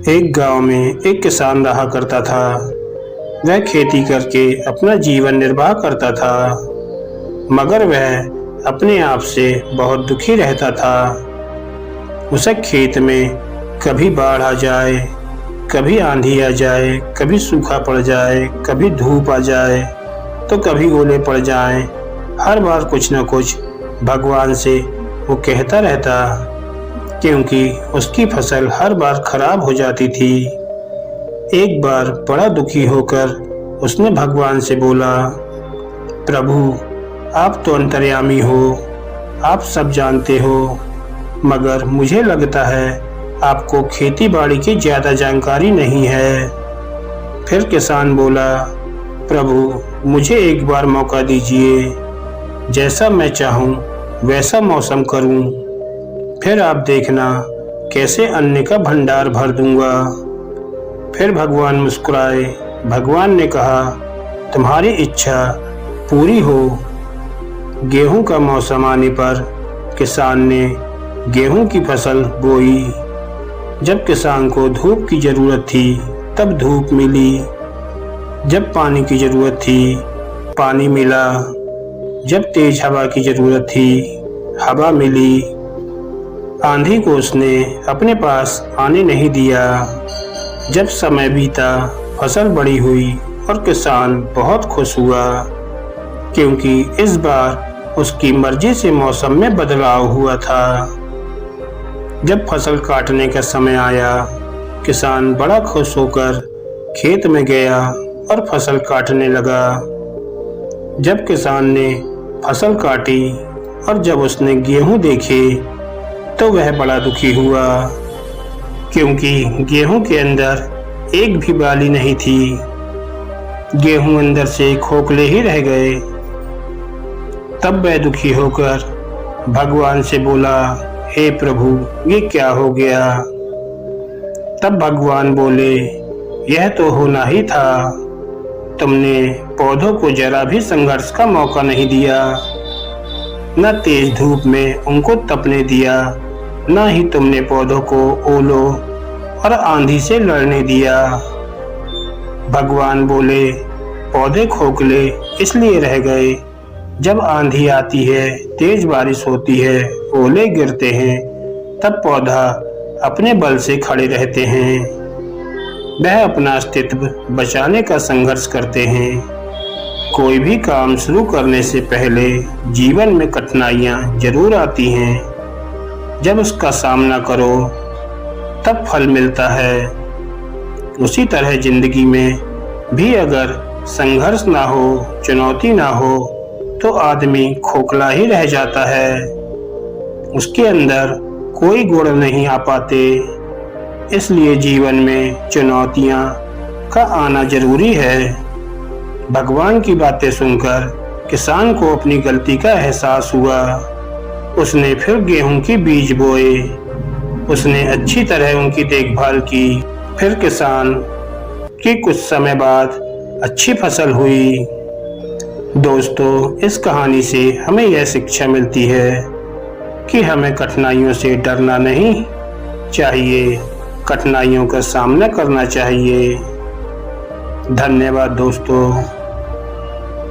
एक गांव में एक किसान रहा करता था। वह खेती करके अपना जीवन निर्वाह करता था, मगर वह अपने आप से बहुत दुखी रहता था। उसे खेत में कभी बाढ़ आ जाए, कभी आंधी आ जाए, कभी सूखा पड़ जाए, कभी धूप आ जाए तो कभी ओले पड़ जाएं। हर बार कुछ न कुछ भगवान से वो कहता रहता, क्योंकि उसकी फसल हर बार खराब हो जाती थी। एक बार बड़ा दुखी होकर उसने भगवान से बोला, प्रभु, आप तो अंतर्यामी हो, आप सब जानते हो, मगर मुझे लगता है आपको खेती बाड़ी की ज़्यादा जानकारी नहीं है। फिर किसान बोला, प्रभु, मुझे एक बार मौका दीजिए, जैसा मैं चाहूँ वैसा मौसम करूँ, फिर आप देखना कैसे अन्न का भंडार भर दूंगा। फिर भगवान मुस्कुराए। भगवान ने कहा, तुम्हारी इच्छा पूरी हो। गेहूं का मौसम आने पर किसान ने गेहूं की फसल बोई। जब किसान को धूप की जरूरत थी तब धूप मिली, जब पानी की जरूरत थी पानी मिला, जब तेज हवा की जरूरत थी हवा मिली। आंधी को उसने अपने पास आने नहीं दिया। जब समय बीता, फसल बड़ी हुई और किसान बहुत खुश हुआ, क्योंकि इस बार उसकी मर्जी से मौसम में बदलाव हुआ था। जब फसल काटने का समय आया, किसान बड़ा खुश होकर खेत में गया और फसल काटने लगा। जब किसान ने फसल काटी और जब उसने गेहूं देखे तो वह बड़ा दुखी हुआ, क्योंकि गेहूं के अंदर एक भी बाली नहीं थी। गेहूं अंदर से खोखले ही रह गए। तब वह दुखी होकर भगवान से बोला, हे प्रभु, ये क्या हो गया? तब भगवान बोले, यह तो होना ही था। तुमने पौधों को जरा भी संघर्ष का मौका नहीं दिया, न तेज धूप में उनको तपने दिया, न ही तुमने पौधों को ओलों और आंधी से लड़ने दिया। भगवान बोले, पौधे खोखले इसलिए रह गए, जब आंधी आती है, तेज बारिश होती है, ओले गिरते हैं, तब पौधा अपने बल से खड़े रहते हैं। वह अपना अस्तित्व बचाने का संघर्ष करते हैं। कोई भी काम शुरू करने से पहले जीवन में कठिनाइयाँ जरूर आती हैं। जब उसका सामना करो तब फल मिलता है। उसी तरह जिंदगी में भी अगर संघर्ष ना हो, चुनौती ना हो, तो आदमी खोखला ही रह जाता है। उसके अंदर कोई गुण नहीं आ पाते। इसलिए जीवन में चुनौतियाँ का आना जरूरी है। भगवान की बातें सुनकर किसान को अपनी गलती का एहसास हुआ। उसने फिर गेहूं के बीज बोए। उसने अच्छी तरह उनकी देखभाल की। फिर किसान की कुछ समय बाद अच्छी फसल हुई। दोस्तों, इस कहानी से हमें यह शिक्षा मिलती है कि हमें कठिनाइयों से डरना नहीं चाहिए, कठिनाइयों का सामना करना चाहिए। धन्यवाद दोस्तों।